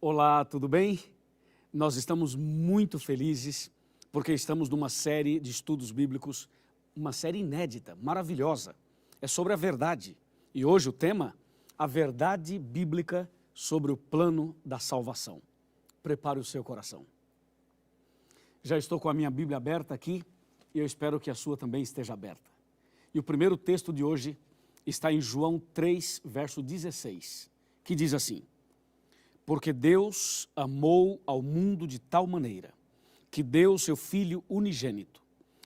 Olá, tudo bem? Nós estamos muito felizes porque estamos numa série de estudos bíblicos, uma série inédita, maravilhosa. É sobre a verdade. E hoje o tema, a verdade bíblica sobre o plano da salvação. Prepare o seu coração. Já estou com a minha Bíblia aberta aqui e eu espero que a sua também esteja aberta. E o primeiro texto de hoje está em João 3, verso 16, que diz assim: porque Deus amou ao mundo de tal maneira que deu seu Filho unigênito,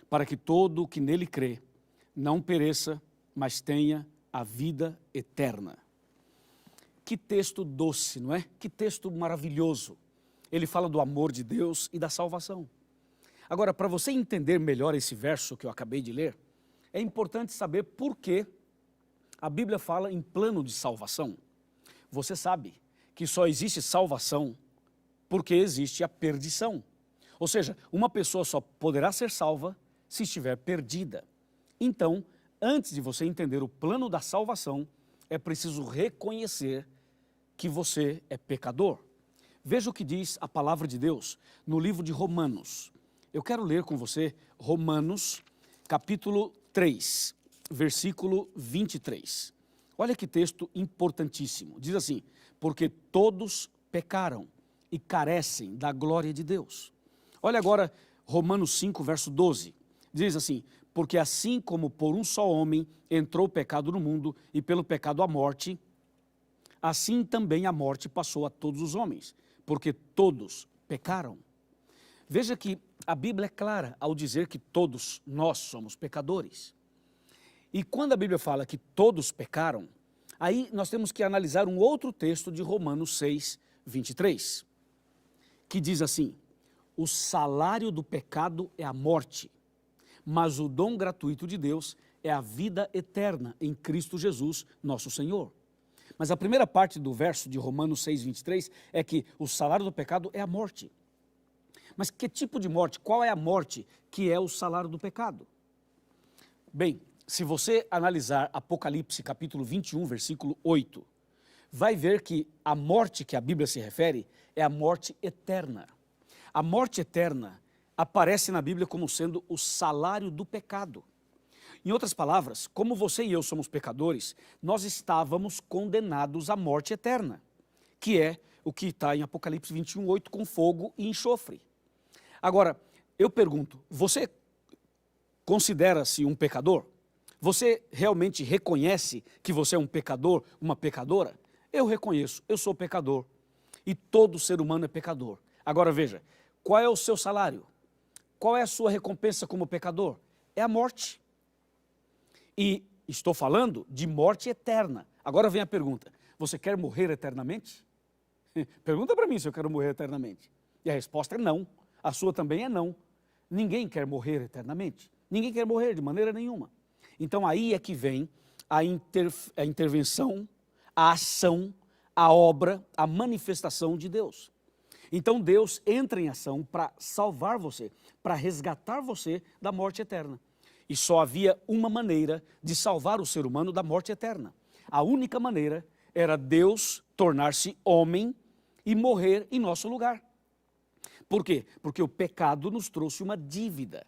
para que todo o que nele crê não pereça, mas tenha a vida eterna. Que texto doce, não é? Que texto maravilhoso. Ele fala do amor de Deus e da salvação. Agora, para você entender melhor esse verso que eu acabei de ler, é importante saber por que a Bíblia fala em plano de salvação. Você sabe que só existe salvação porque existe a perdição. Ou seja, uma pessoa só poderá ser salva se estiver perdida. Então, antes de você entender o plano da salvação, é preciso reconhecer que você é pecador. Veja o que diz a palavra de Deus no livro de Romanos. Eu quero ler com você Romanos, capítulo 3, versículo 23. Olha que texto importantíssimo. Diz assim: porque todos pecaram e carecem da glória de Deus. Olha agora Romanos 5, verso 12. Diz assim: porque assim como por um só homem entrou o pecado no mundo e pelo pecado a morte, assim também a morte passou a todos os homens, porque todos pecaram. Veja que a Bíblia é clara ao dizer que todos nós somos pecadores. E quando a Bíblia fala que todos pecaram, aí nós temos que analisar um outro texto de Romanos 6, 23, que diz assim: o salário do pecado é a morte, mas o dom gratuito de Deus é a vida eterna em Cristo Jesus, nosso Senhor. Mas a primeira parte do verso de Romanos 6, 23 é que o salário do pecado é a morte. Mas que tipo de morte? Qual é a morte que é o salário do pecado? Bem, se você analisar Apocalipse capítulo 21, versículo 8, vai ver que a morte que a Bíblia se refere é a morte eterna. A morte eterna aparece na Bíblia como sendo o salário do pecado. Em outras palavras, como você e eu somos pecadores, nós estávamos condenados à morte eterna, que é o que está em Apocalipse 21, 8, com fogo e enxofre. Agora, eu pergunto, você considera-se um pecador? Você realmente reconhece que você é um pecador, uma pecadora? Eu reconheço, eu sou pecador. E todo ser humano é pecador. Agora veja, qual é o seu salário? Qual é a sua recompensa como pecador? É a morte. E estou falando de morte eterna. Agora vem a pergunta, você quer morrer eternamente? Pergunta para mim se eu quero morrer eternamente. E a resposta é não. A sua também é não. Ninguém quer morrer eternamente. Ninguém quer morrer de maneira nenhuma. Então aí é que vem a intervenção, a ação, a obra, a manifestação de Deus. Então Deus entra em ação para salvar você, para resgatar você da morte eterna. E só havia uma maneira de salvar o ser humano da morte eterna. A única maneira era Deus tornar-se homem e morrer em nosso lugar. Por quê? Porque o pecado nos trouxe uma dívida.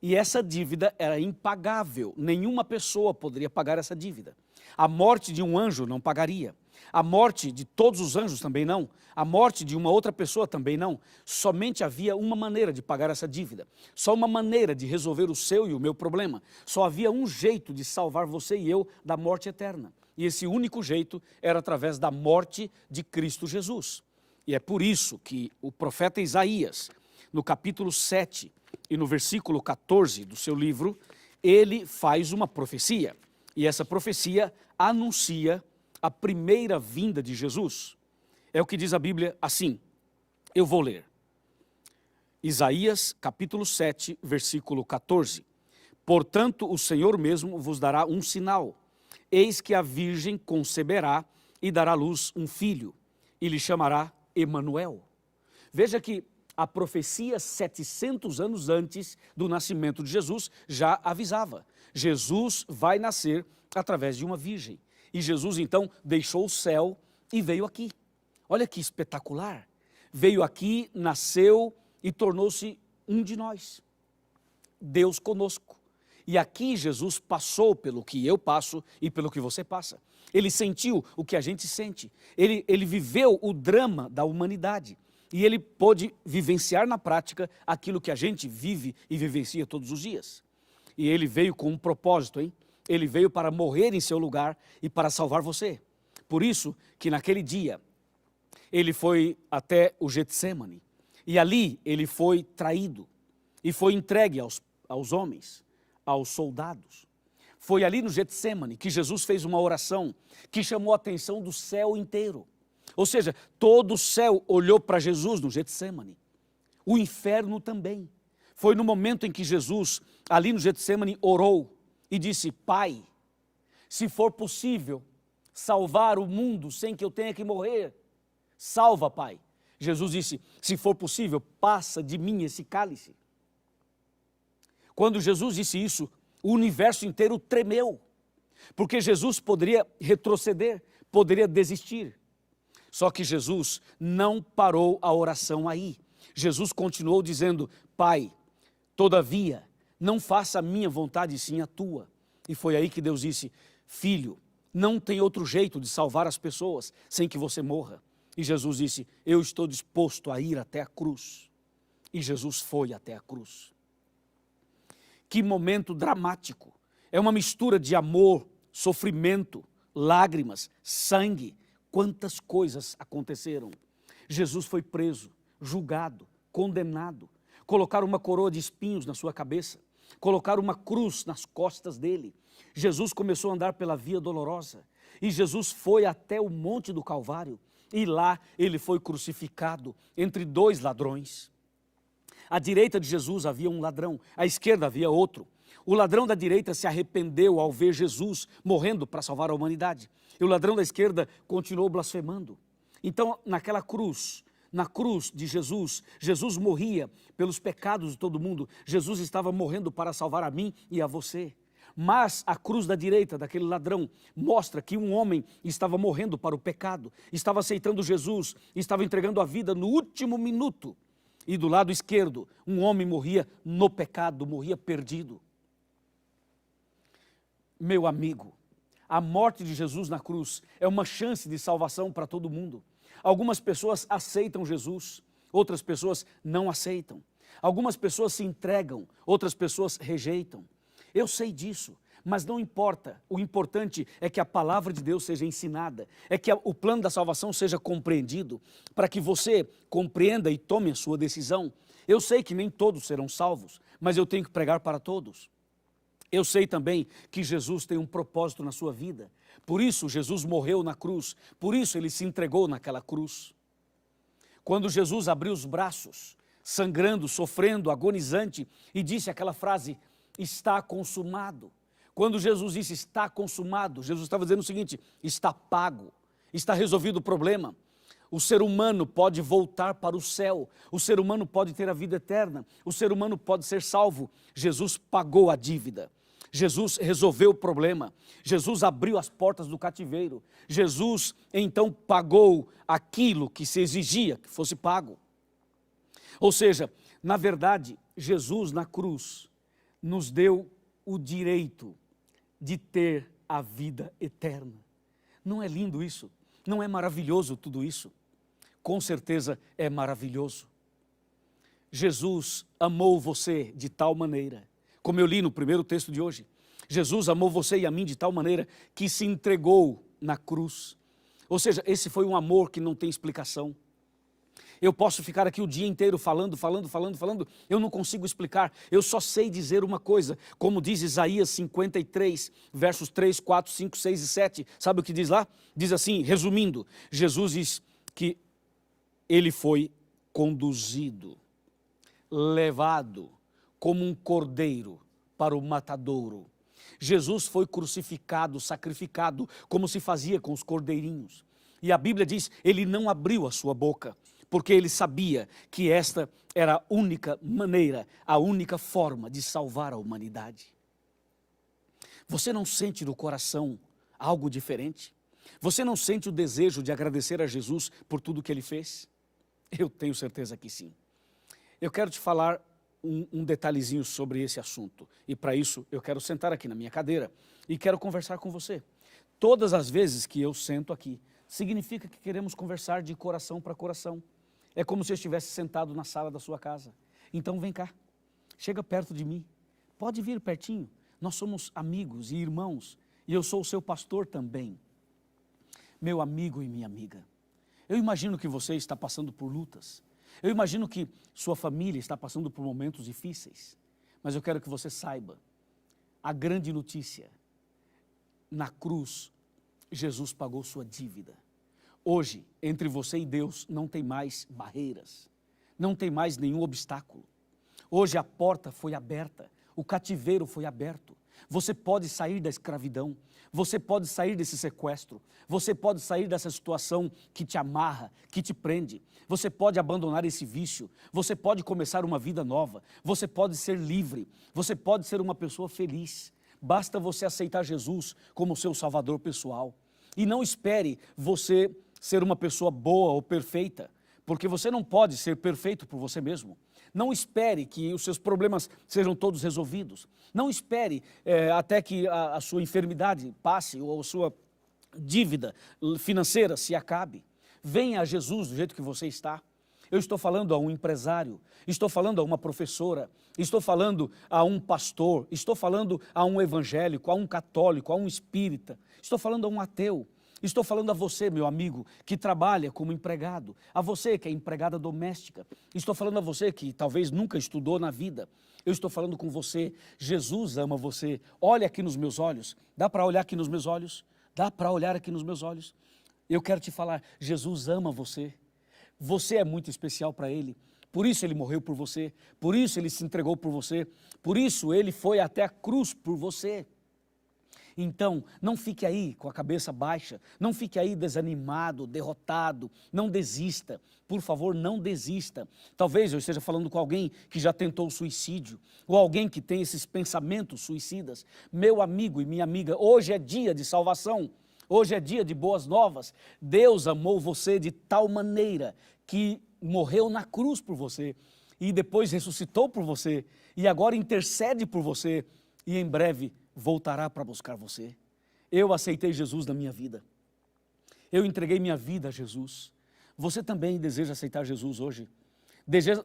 E essa dívida era impagável, nenhuma pessoa poderia pagar essa dívida. A morte de um anjo não pagaria, a morte de todos os anjos também não, a morte de uma outra pessoa também não. Somente havia uma maneira de pagar essa dívida, só uma maneira de resolver o seu e o meu problema. Só havia um jeito de salvar você e eu da morte eterna. E esse único jeito era através da morte de Cristo Jesus. E é por isso que o profeta Isaías, no capítulo 7 e no versículo 14 do seu livro, ele faz uma profecia. E essa profecia anuncia a primeira vinda de Jesus. É o que diz a Bíblia assim, eu vou ler. Isaías, capítulo 7, versículo 14. Portanto, o Senhor mesmo vos dará um sinal. Eis que a virgem conceberá e dará à luz um filho, e lhe chamará Emanuel. Veja que a profecia 700 anos antes do nascimento de Jesus já avisava. Jesus vai nascer através de uma virgem. E Jesus então deixou o céu e veio aqui. Olha que espetacular. Veio aqui, nasceu e tornou-se um de nós. Deus conosco. E aqui Jesus passou pelo que eu passo e pelo que você passa. Ele sentiu o que a gente sente. Ele viveu o drama da humanidade. E ele pôde vivenciar na prática aquilo que a gente vive e vivencia todos os dias. E ele veio com um propósito, hein? Ele veio para morrer em seu lugar e para salvar você. Por isso que naquele dia ele foi até o Getsêmani. E ali ele foi traído e foi entregue aos homens, aos soldados. Foi ali no Getsêmani que Jesus fez uma oração que chamou a atenção do céu inteiro. Ou seja, todo o céu olhou para Jesus no Getsêmani. O inferno também. Foi no momento em que Jesus, ali no Getsêmani, orou e disse: Pai, se for possível salvar o mundo sem que eu tenha que morrer, salva, Pai. Jesus disse: se for possível, passa de mim esse cálice. Quando Jesus disse isso, o universo inteiro tremeu, porque Jesus poderia retroceder, poderia desistir. Só que Jesus não parou a oração aí. Jesus continuou dizendo: Pai, todavia, não faça a minha vontade, sim a tua. E foi aí que Deus disse: Filho, não tem outro jeito de salvar as pessoas sem que você morra. E Jesus disse: eu estou disposto a ir até a cruz. E Jesus foi até a cruz. Que momento dramático. É uma mistura de amor, sofrimento, lágrimas, sangue. Quantas coisas aconteceram. Jesus foi preso, julgado, condenado. Colocaram uma coroa de espinhos na sua cabeça. Colocaram uma cruz nas costas dele. Jesus começou a andar pela via dolorosa. E Jesus foi até o Monte do Calvário. E lá ele foi crucificado entre dois ladrões. À direita de Jesus havia um ladrão, à esquerda havia outro. O ladrão da direita se arrependeu ao ver Jesus morrendo para salvar a humanidade. E o ladrão da esquerda continuou blasfemando. Então, naquela cruz, na cruz de Jesus, Jesus morria pelos pecados de todo mundo. Jesus estava morrendo para salvar a mim e a você. Mas a cruz da direita daquele ladrão mostra que um homem estava morrendo para o pecado, estava aceitando Jesus, estava entregando a vida no último minuto. E do lado esquerdo, um homem morria no pecado, morria perdido. Meu amigo, a morte de Jesus na cruz é uma chance de salvação para todo mundo. Algumas pessoas aceitam Jesus, outras pessoas não aceitam. Algumas pessoas se entregam, outras pessoas rejeitam. Eu sei disso, mas não importa. O importante é que a palavra de Deus seja ensinada, é que o plano da salvação seja compreendido, para que você compreenda e tome a sua decisão. Eu sei que nem todos serão salvos, mas eu tenho que pregar para todos. Eu sei também que Jesus tem um propósito na sua vida. Por isso Jesus morreu na cruz, por isso ele se entregou naquela cruz. Quando Jesus abriu os braços, sangrando, sofrendo, agonizante, e disse aquela frase: está consumado. Quando Jesus disse está consumado, Jesus estava dizendo o seguinte: está pago, está resolvido o problema. O ser humano pode voltar para o céu, o ser humano pode ter a vida eterna, o ser humano pode ser salvo. Jesus pagou a dívida, Jesus resolveu o problema, Jesus abriu as portas do cativeiro, Jesus então pagou aquilo que se exigia que fosse pago. Ou seja, na verdade, Jesus na cruz nos deu o direito de ter a vida eterna. Não é lindo isso? Não é maravilhoso tudo isso? Com certeza é maravilhoso. Jesus amou você de tal maneira, como eu li no primeiro texto de hoje, Jesus amou você e a mim de tal maneira que se entregou na cruz. Ou seja, esse foi um amor que não tem explicação. Eu posso ficar aqui o dia inteiro falando, eu não consigo explicar, eu só sei dizer uma coisa, como diz Isaías 53, versos 3, 4, 5, 6 e 7, sabe o que diz lá? Diz assim, resumindo, Jesus diz que ele foi conduzido, levado como um cordeiro para o matadouro. Jesus foi crucificado, sacrificado, como se fazia com os cordeirinhos. E a Bíblia diz, ele não abriu a sua boca, porque ele sabia que esta era a única maneira, a única forma de salvar a humanidade. Você não sente no coração algo diferente? Você não sente o desejo de agradecer a Jesus por tudo que Ele fez? Eu tenho certeza que sim. Eu quero te falar um detalhezinho sobre esse assunto. E para isso eu quero sentar aqui na minha cadeira e quero conversar com você. Todas as vezes que eu sento aqui, significa que queremos conversar de coração para coração. É como se eu estivesse sentado na sala da sua casa. Então vem cá, chega perto de mim, pode vir pertinho. Nós somos amigos e irmãos e eu sou o seu pastor também. Meu amigo e minha amiga, eu imagino que você está passando por lutas. Eu imagino que sua família está passando por momentos difíceis. Mas eu quero que você saiba, a grande notícia, na cruz, Jesus pagou sua dívida. Hoje, entre você e Deus, não tem mais barreiras, não tem mais nenhum obstáculo. Hoje a porta foi aberta, o cativeiro foi aberto. Você pode sair da escravidão, você pode sair desse sequestro, você pode sair dessa situação que te amarra, que te prende. Você pode abandonar esse vício, você pode começar uma vida nova, você pode ser livre, você pode ser uma pessoa feliz. Basta você aceitar Jesus como seu salvador pessoal. E não espere você ser uma pessoa boa ou perfeita, porque você não pode ser perfeito por você mesmo. Não espere que os seus problemas sejam todos resolvidos. Não espere até que a sua enfermidade passe ou a sua dívida financeira se acabe. Venha a Jesus do jeito que você está. Eu estou falando a um empresário, estou falando a uma professora, estou falando a um pastor, estou falando a um evangélico, a um católico, a um espírita, estou falando a um ateu. Estou falando a você, meu amigo, que trabalha como empregado, a você que é empregada doméstica, estou falando a você que talvez nunca estudou na vida, eu estou falando com você, Jesus ama você, olha aqui nos meus olhos, dá para olhar aqui nos meus olhos? Dá para olhar aqui nos meus olhos? Eu quero te falar, Jesus ama você, você é muito especial para Ele, por isso Ele morreu por você, por isso Ele se entregou por você, por isso Ele foi até a cruz por você. Então, não fique aí com a cabeça baixa, não fique aí desanimado, derrotado, não desista, por favor, não desista. Talvez eu esteja falando com alguém que já tentou o suicídio, ou alguém que tem esses pensamentos suicidas. Meu amigo e minha amiga, hoje é dia de salvação, hoje é dia de boas novas. Deus amou você de tal maneira que morreu na cruz por você, e depois ressuscitou por você, e agora intercede por você, e em breve voltará para buscar você. Eu aceitei Jesus na minha vida. Eu entreguei minha vida a Jesus. Você também deseja aceitar Jesus hoje?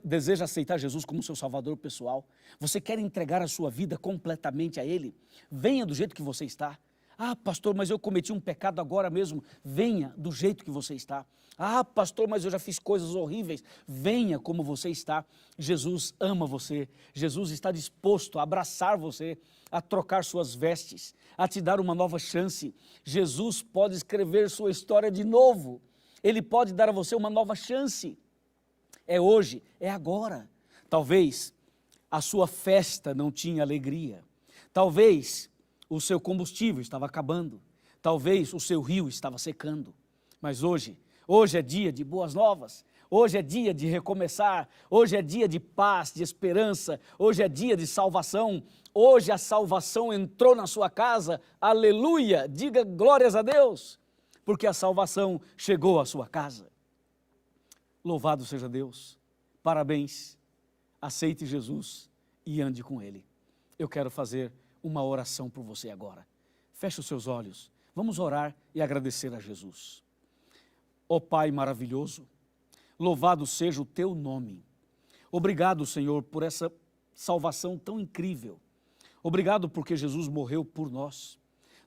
Deseja aceitar Jesus como seu salvador pessoal? Você quer entregar a sua vida completamente a Ele? Venha do jeito que você está. Ah, pastor, mas eu cometi um pecado agora mesmo. Venha do jeito que você está. Ah, pastor, mas eu já fiz coisas horríveis. Venha como você está. Jesus ama você. Jesus está disposto a abraçar você, a trocar suas vestes, a te dar uma nova chance. Jesus pode escrever sua história de novo. Ele pode dar a você uma nova chance. É hoje, é agora. Talvez a sua festa não tinha alegria. Talvez o seu combustível estava acabando. Talvez o seu rio estava secando. Mas hoje é dia de boas novas. Hoje é dia de recomeçar. Hoje é dia de paz, de esperança. Hoje é dia de salvação. Hoje a salvação entrou na sua casa. Aleluia! Diga glórias a Deus, porque a salvação chegou à sua casa. Louvado seja Deus. Parabéns. Aceite Jesus e ande com Ele. Eu quero fazer uma oração por você agora. Feche os seus olhos. Vamos orar e agradecer a Jesus. Ó Pai maravilhoso, louvado seja o Teu nome. Obrigado, Senhor, por essa salvação tão incrível. Obrigado porque Jesus morreu por nós.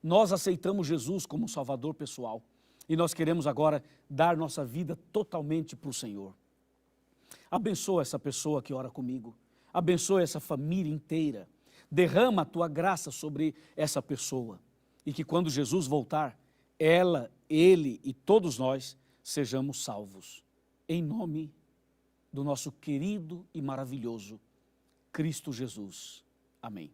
Nós aceitamos Jesus como Salvador pessoal e nós queremos agora dar nossa vida totalmente para o Senhor. Abençoa essa pessoa que ora comigo. Abençoa essa família inteira. Derrama a Tua graça sobre essa pessoa e que quando Jesus voltar, ela, ele e todos nós sejamos salvos. Em nome do nosso querido e maravilhoso Cristo Jesus. Amém.